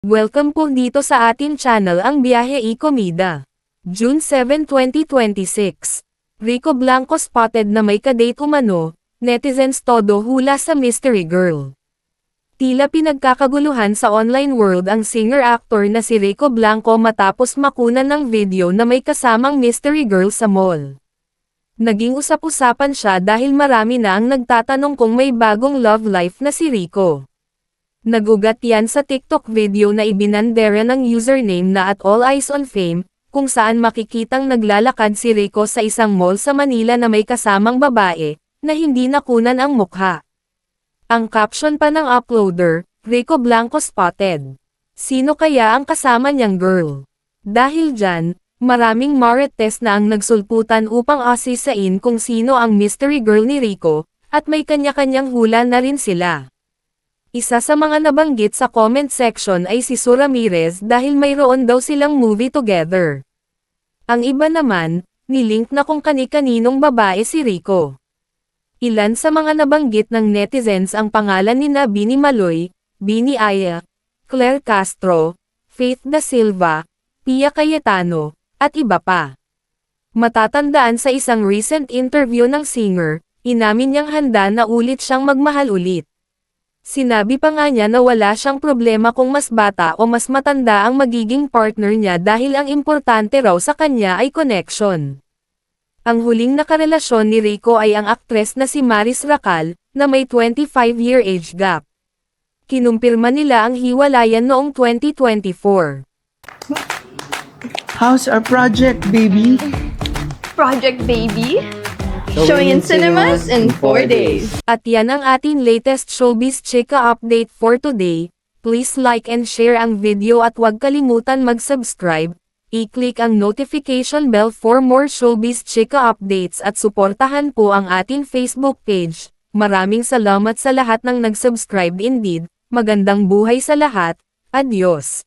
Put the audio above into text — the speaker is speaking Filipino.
Welcome po dito sa ating channel ang Biyahe y Komida. June 7, 2026. Rico Blanco spotted na may kadate umano, netizens todo hula sa mystery girl. Tila pinagkakaguluhan sa online world ang singer-actor na si Rico Blanco matapos makunan ng video na may kasamang mystery girl sa mall. Naging usap-usapan siya dahil marami na ang nagtatanong kung may bagong love life na si Rico. Nagugat yan sa TikTok video na ibinandera ng username na @AllEyesOnFame, kung saan makikitang naglalakad si Rico sa isang mall sa Manila na may kasamang babae, na hindi nakunan ang mukha. Ang caption pa ng uploader, Rico Blanco spotted. Sino kaya ang kasama niyang girl? Dahil dyan, maraming marites na ang nagsulputan upang asisain kung sino ang mystery girl ni Rico, at may kanya-kanyang hula na rin sila. Isa sa mga nabanggit sa comment section ay si Sue Ramirez dahil mayroon daw silang movie together. Ang iba naman, nilink na kung kani-kaninong babae si Rico. Ilan sa mga nabanggit ng netizens ang pangalan ni Bini Maloy, Bini Aya, Claire Castro, Faith Da Silva, Pia Cayetano, at iba pa. Matatandaan sa isang recent interview ng singer, inamin niyang handa na ulit siyang magmahal ulit. Sinabi pa nga niya na wala siyang problema kung mas bata o mas matanda ang magiging partner niya dahil ang importante raw sa kanya ay connection. Ang huling nakarelasyon ni Rico ay ang aktres na si Maris Racal, na may 25-year age gap. Kinumpirma nila ang hiwalayan noong 2024. How's our project, baby? Project Baby, showing in cinemas in 4 days. At yan ang ating latest showbiz chika update for today. Please like and share ang video at huwag kalimutan mag-subscribe. I-click ang notification bell for more showbiz chika updates at suportahan po ang ating Facebook page. Maraming salamat sa lahat ng nag-subscribe indeed. Magandang buhay sa lahat. Adios.